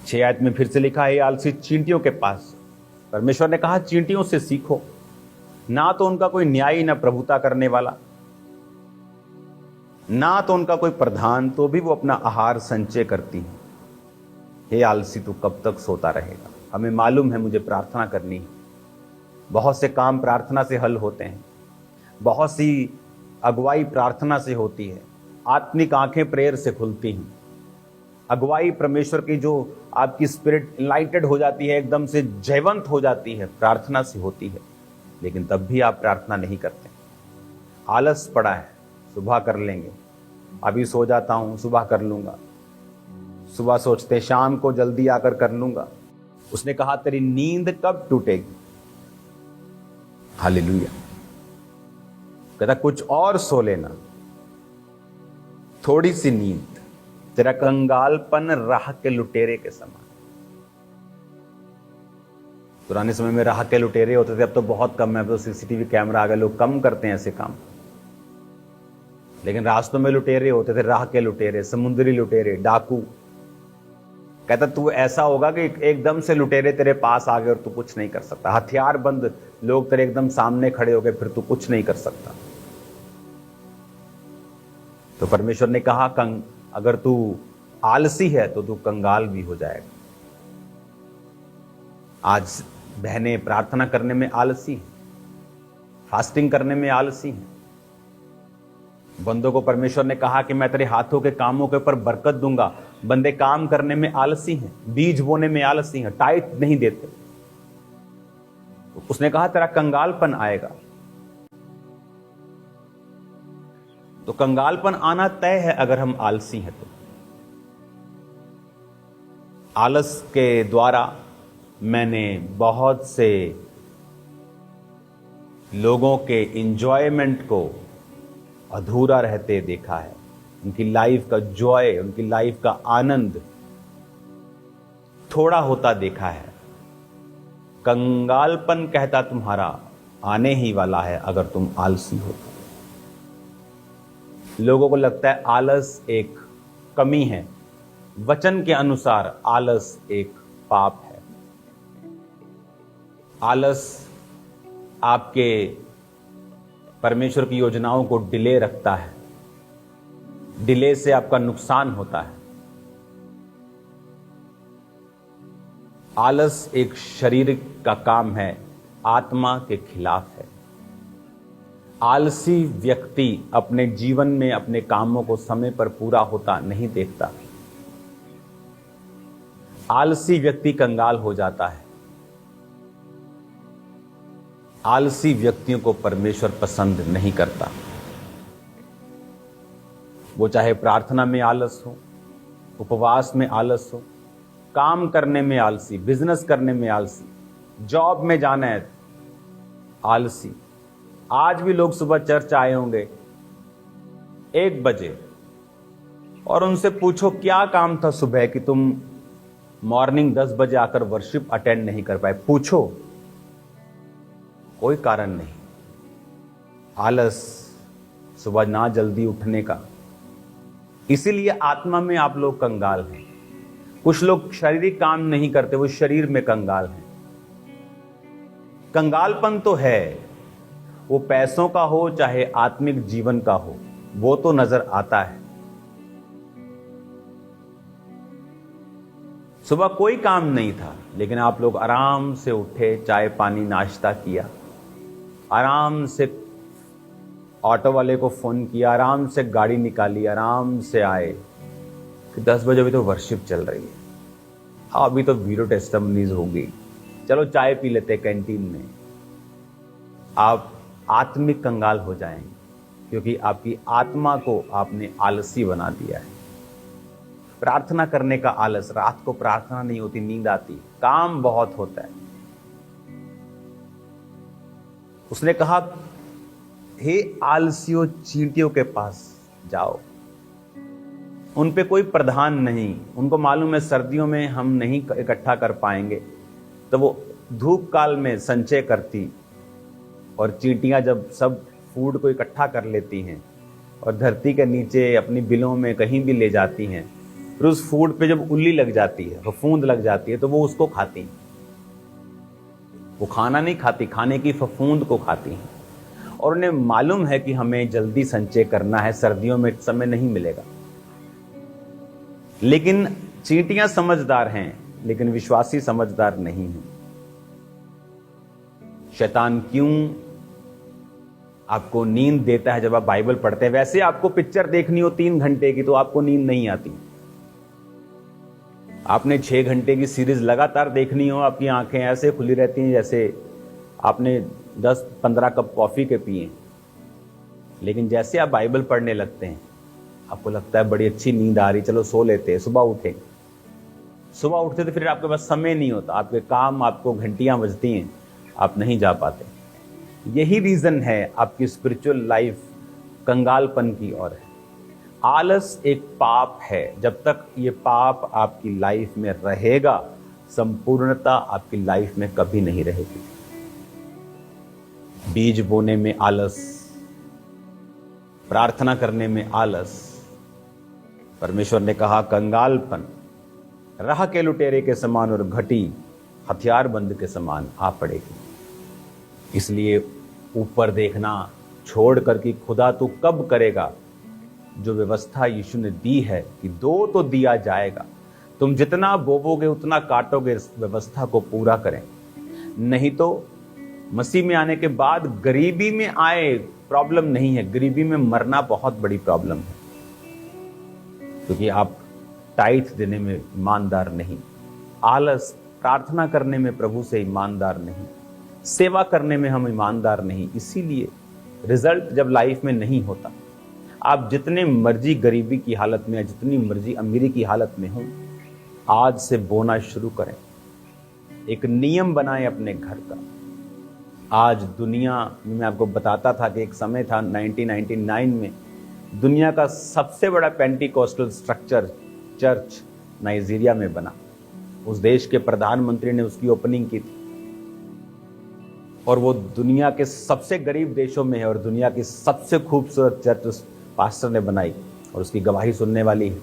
6 आयत में फिर से लिखा है, आलसी चींटियों के पास। परमेश्वर ने कहा चींटियों से सीखो, ना तो उनका कोई न्यायी ना प्रभुता करने वाला, ना तो उनका कोई प्रधान, तो भी वो अपना आहार संचय करती हैं। हे आलसी तू कब तक सोता रहेगा। हमें मालूम है मुझे प्रार्थना करनी है, बहुत से काम प्रार्थना से हल होते हैं, बहुत सी अगुवाई प्रार्थना से होती है, आत्मिक आंखें प्रेयर से खुलती हैं, अगुवाई परमेश्वर की जो आपकी स्पिरिट इनलाइटेड हो जाती है, एकदम से जयवंत हो जाती है, प्रार्थना से होती है। लेकिन तब भी आप प्रार्थना नहीं करते, आलस पड़ा है, सुबह कर लेंगे, अभी सो जाता हूं, सुबह कर लूंगा, सुबह सोचते शाम को जल्दी आकर कर लूंगा। उसने कहा तेरी नींद कब टूटेगी। हालेलुया। कहता कुछ और सो लेना, थोड़ी सी नींद, तेरा कंगालपन राह के लुटेरे के समान। पुराने समय में राह के लुटेरे होते थे, अब तो बहुत कम है, अब तो सीसीटीवी कैमरा आ गए, लोग कम करते हैं ऐसे काम। लेकिन रास्तों में लुटेरे होते थे, राह के लुटेरे, समुद्री लुटेरे, डाकू। कहता तू ऐसा होगा कि एकदम से लुटेरे तेरे पास आ गए और तू कुछ नहीं कर सकता, हथियार बंद लोग तेरे एकदम सामने खड़े हो गए, फिर तू कुछ नहीं कर सकता। तो परमेश्वर ने कहा अगर तू आलसी है तो तू कंगाल भी हो जाएगा। आज बहनें प्रार्थना करने में आलसी हैं, फास्टिंग करने में आलसी हैं। बंदों को परमेश्वर ने कहा कि मैं तेरे हाथों के कामों के ऊपर बरकत दूंगा, बंदे काम करने में आलसी हैं, बीज बोने में आलसी हैं, टाइट नहीं देते। उसने कहा तेरा कंगालपन आएगा। तो कंगालपन आना तय है अगर हम आलसी हैं तो। आलस के द्वारा मैंने बहुत से लोगों के एंजॉयमेंट को अधूरा रहते देखा है, उनकी लाइफ का जॉय, उनकी लाइफ का आनंद थोड़ा होता देखा है। कंगालपन कहता तुम्हारा आने ही वाला है अगर तुम आलसी हो तो। लोगों को लगता है आलस एक कमी है, वचन के अनुसार आलस एक पाप है। आलस आपके परमेश्वर की योजनाओं को डिले रखता है, डिले से आपका नुकसान होता है। आलस एक शरीर का काम है, आत्मा के खिलाफ है। आलसी व्यक्ति अपने जीवन में अपने कामों को समय पर पूरा होता नहीं देखता। आलसी व्यक्ति कंगाल हो जाता है। आलसी व्यक्तियों को परमेश्वर पसंद नहीं करता। वो चाहे प्रार्थना में आलस हो, उपवास में आलस हो, काम करने में आलसी, बिजनेस करने में आलसी, जॉब में जाना है आलसी। आज भी लोग सुबह चर्च आए होंगे 1 बजे और उनसे पूछो क्या काम था सुबह कि तुम मॉर्निंग 10 बजे आकर वर्शिप अटेंड नहीं कर पाए, पूछो, कोई कारण नहीं। आलस, सुबह ना जल्दी उठने का। इसीलिए आत्मा में आप लोग कंगाल हैं। कुछ लोग शारीरिक काम नहीं करते, वो शरीर में कंगाल हैं। कंगालपन तो है, वो पैसों का हो चाहे आत्मिक जीवन का हो, वो तो नजर आता है। सुबह कोई काम नहीं था, लेकिन आप लोग आराम से उठे, चाय पानी नाश्ता किया, आराम से ऑटो वाले को फोन किया, आराम से गाड़ी निकाली, आराम से आए कि 10 बजे अभी तो वर्शिप चल रही है, हाँ अभी तो वीडियो टेस्टिमनीज होगी, चलो चाय पी लेते कैंटीन में। आप आत्मिक कंगाल हो जाएंगे क्योंकि आपकी आत्मा को आपने आलसी बना दिया है। प्रार्थना करने का आलस, रात को प्रार्थना नहीं होती, नींद आती, काम बहुत होता है। उसने कहा हे आलसियों चींटियों के पास जाओ। उन पे कोई प्रधान नहीं, उनको मालूम है सर्दियों में हम नहीं इकट्ठा कर पाएंगे, तो वो धूप काल में संचय करती, और चींटियां जब सब फूड को इकट्ठा कर लेती हैं और धरती के नीचे अपनी बिलों में कहीं भी ले जाती हैं, फिर उस फूड पे जब उल्ली लग जाती है, फफूंद लग जाती है, तो वो उसको खाती हैं। वो खाना नहीं खाती, खाने की फफूंद को खाती हैं। और उन्हें मालूम है कि हमें जल्दी संचय करना है, सर्दियों में समय नहीं मिलेगा। लेकिन चींटियां समझदार हैं, लेकिन विश्वासी समझदार नहीं हैं। शैतान क्यों आपको नींद देता है जब आप बाइबल पढ़ते हैं? वैसे आपको पिक्चर देखनी हो 3 घंटे की तो आपको नींद नहीं आती। आपने 6 घंटे की सीरीज लगातार देखनी हो, आपकी आंखें ऐसे खुली रहती हैं जैसे आपने 10-15 कप कॉफी के पिए। लेकिन जैसे आप बाइबल पढ़ने लगते हैं, आपको लगता है बड़ी अच्छी नींद आ रही, चलो सो लेते हैं, सुबह उठे। सुबह उठते तो फिर आपके पास समय नहीं होता, आपके काम, आपको घंटियां बजती हैं, आप नहीं जा पाते। यही रीजन है आपकी स्पिरिचुअल लाइफ कंगालपन की ओर है। आलस एक पाप है। जब तक ये पाप आपकी लाइफ में रहेगा, संपूर्णता आपकी लाइफ में कभी नहीं रहेगी। बीज बोने में आलस, प्रार्थना करने में आलस। परमेश्वर ने कहा कंगालपन राह के लुटेरे के समान और घटी हथियारबंद के समान आ पड़ेगी। इसलिए ऊपर देखना छोड़कर कि खुदा तू कब करेगा। जो व्यवस्था यीशु ने दी है कि 2 तो दिया जाएगा, तुम जितना बोवोगे उतना काटोगे, इस व्यवस्था को पूरा करें। नहीं तो मसीह में आने के बाद गरीबी में आए प्रॉब्लम नहीं है, गरीबी में मरना बहुत बड़ी प्रॉब्लम है। क्योंकि आप टाइट देने में ईमानदार नहीं, आलस, प्रार्थना करने में प्रभु से ईमानदार नहीं, सेवा करने में हम ईमानदार नहीं। इसीलिए रिजल्ट जब लाइफ में नहीं होता, आप जितने मर्जी गरीबी की हालत में, जितनी मर्जी अमीरी की हालत में हो, आज से बोना शुरू करें। एक नियम बनाएं अपने घर का। आज दुनिया में, मैं आपको बताता था कि एक समय था 1999 में दुनिया का सबसे बड़ा पेंटिकोस्टल स्ट्रक्चर चर्च नाइजीरिया में बना। उस देश के प्रधानमंत्री ने उसकी ओपनिंग की थी और वो दुनिया के सबसे गरीब देशों में है और दुनिया की सबसे खूबसूरत चर्च उस पास्टर ने बनाई। और उसकी गवाही सुनने वाली है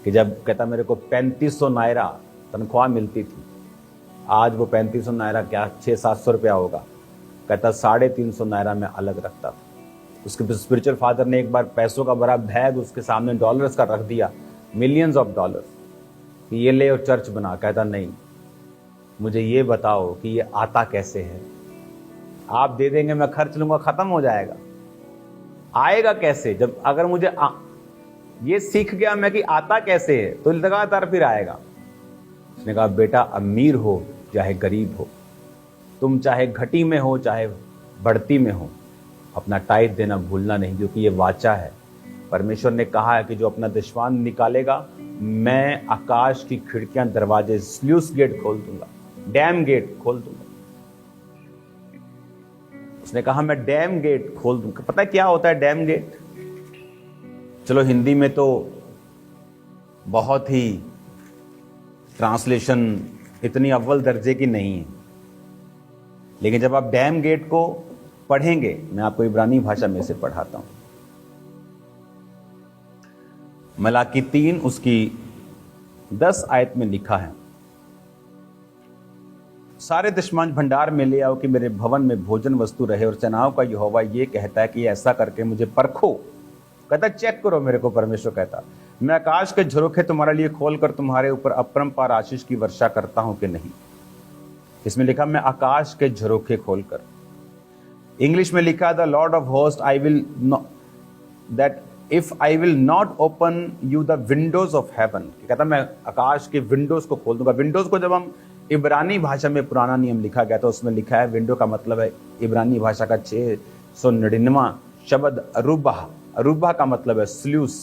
कि जब कहता मेरे को 3500 नायरा तनख्वाह मिलती थी, आज वो 3500 नायरा क्या 600-700 रुपया होगा। कहता 350 नायरा में अलग रखता था। उसके स्पिरिचुअल फादर ने एक बार पैसों का बड़ा बैग उसके सामने डॉलर्स का रख दिया, मिलियंस ऑफ डॉलर्स, कि ये ले और चर्च बना। कहता नहीं, मुझे ये बताओ कि ये आता कैसे है। आप दे देंगे, मैं खर्च लूंगा, खत्म हो जाएगा। आएगा कैसे? जब अगर मुझे ये सीख गया मैं कि आता कैसे है, तो लगातार फिर आएगा। उसने कहा बेटा, अमीर हो चाहे गरीब हो, तुम चाहे घटी में हो चाहे बढ़ती में हो, अपना टाइट देना भूलना नहीं, क्योंकि ये वाचा है। परमेश्वर ने कहा है कि जो अपना दशवान निकालेगा, मैं आकाश की खिड़कियां, दरवाजे, स्लूस गेट खोल दूंगा, डैम गेट खोल दूंगा। उसने कहा मैं डैम गेट खोल दूंगा। पता है क्या होता है डैम गेट? चलो हिंदी में तो बहुत ही ट्रांसलेशन इतनी अव्वल दर्जे की नहीं है, लेकिन जब आप डैम गेट को पढ़ेंगे, मैं आपको इब्रानी भाषा में से पढ़ाता हूं। मलाकी 3 उसकी 10 आयत में लिखा है, सारे दशमांश भंडार में ले आओ कि मेरे भवन में भोजन वस्तु रहे। और सेनाओं का यहोवा ये कहता है कि ऐसा करके मुझे परखो। कहता चेक करो मेरे को। परमेश्वर कहता मैं आकाश के झरोखे तुम्हारे लिए खोलकर तुम्हारे ऊपर अपरंपार आशीष की वर्षा करता हूं कि नहीं। इसमें लिखा मैं आकाश के झरोखे खोलकर। इंग्लिश में लिखा the Lord of host I will that if I will not open you the Windows of haven. कहता मैं आकाश के विंडोज को खोल दूंगा। विंडोज को जब हम इब्रानी भाषा में पुराना नियम लिखा गया तो उसमें लिखा है, विंडो का मतलब है इब्रानी भाषा का 699वां शब्द अरूबा। अरूबा का मतलब है sluice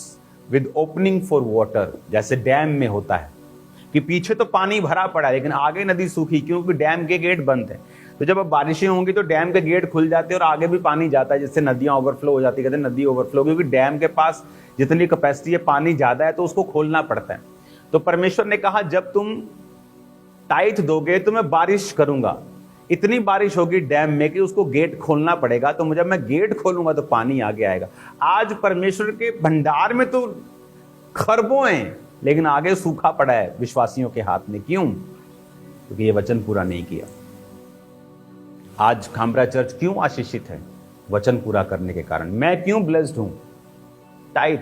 with opening for water. जैसे डैम में होता है कि पीछे तो पानी भरा पड़ा है लेकिन आगे नदी सूखी, क्योंकि डैम के गेट बंद है। तो जब अब बारिशें होंगी तो डैम के गेट खुल जाते हैं और आगे भी पानी जाता है, जिससे नदियां ओवरफ्लो हो जाती है। कहते हैं नदी ओवरफ्लो, क्योंकि डैम के पास जितनी कैपेसिटी है, पानी ज्यादा है तो उसको खोलना पड़ता है। तो परमेश्वर ने कहा जब तुम टाइट दोगे तो मैं बारिश करूंगा। इतनी बारिश होगी डैम में कि उसको गेट खोलना पड़ेगा। तो जब मैं गेट खोलूंगा तो पानी आगे आएगा। आज परमेश्वर के भंडार में तो खरबों हैं, लेकिन आगे सूखा पड़ा है विश्वासियों के हाथ में। क्यों? क्योंकि ये वचन पूरा नहीं किया। आज खामरा चर्च क्यों आशीषित है? वचन पूरा करने के कारण। मैं क्यों ब्लेस्ड हूं?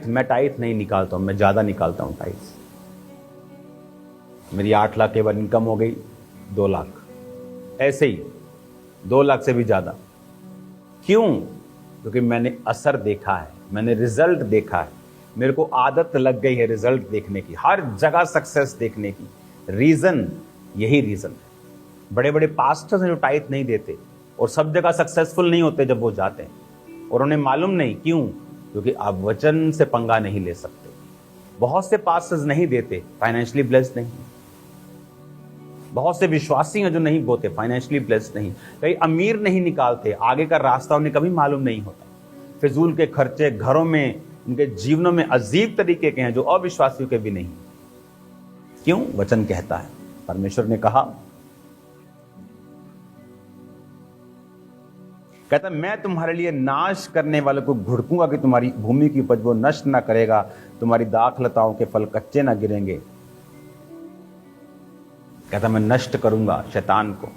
मैं टाइट नहीं निकालता हूं, मैं ज्यादा निकालता हूं टाइट। मेरी 8 लाख के बाद इनकम हो गई 2 लाख, ऐसे ही 2 लाख से भी ज्यादा। क्यों? क्योंकि मैंने असर देखा है, मैंने रिजल्ट देखा है, मेरे को आदत लग गई है रिजल्ट देखने की, हर जगह सक्सेस देखने की। रीजन, यही रीजन है। बड़े बड़े पास्टर्स हैं जो टाइट नहीं देते और सब जगह सक्सेसफुल नहीं होते जब वो जाते हैं, और उन्हें मालूम नहीं। क्यों? क्योंकि आप वचन से पंगा नहीं ले सकते। बहुत से पास्टर्स नहीं देते, फाइनेंशियली ब्लेस्ड नहीं। बहुत से विश्वासी हैं जो नहीं बोते, फाइनेंशियली ब्लेस्ड नहीं। कई अमीर नहीं निकालते, आगे का रास्ता उन्हें कभी मालूम नहीं होता। फिजूल के खर्चे घरों में, उनके जीवनों में अजीब तरीके के हैं जो अविश्वासियों के भी नहीं। क्यों? वचन कहता है, परमेश्वर ने कहा, कहता मैं तुम्हारे लिए नाश करने वालों को घुड़कूंगा कि तुम्हारी भूमि की उपज वो नष्ट ना करेगा, तुम्हारी दाखलताओं के फल कच्चे ना गिरेंगे। कहता मैं नष्ट करूंगा शैतान को,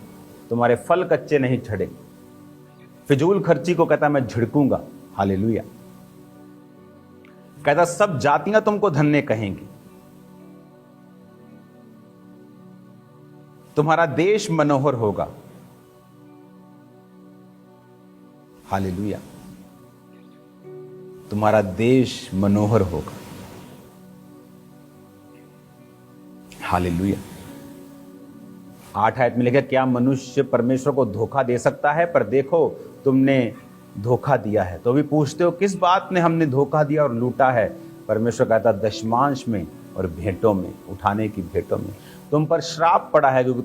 तुम्हारे फल कच्चे नहीं झड़ेंगे। फिजूल खर्ची को कहता मैं झिड़कूंगा। हालेलुया। कहता सब जातियां तुमको धन्य कहेंगी, तुम्हारा देश मनोहर होगा। हालेलुया। तुम्हारा देश मनोहर होगा। हालेलुया। 8 आयत में लिखा, क्या मनुष्य परमेश्वर को धोखा दे सकता है? पर देखो तुमने धोखा दिया है। तो भी पूछते हो किस बात में हमने धोखा दिया और लूटा है? परमेश्वर कहता दशमांश में और भेंटों में, उठाने की भेंटों में। तुम पर श्राप पड़ा है क्योंकि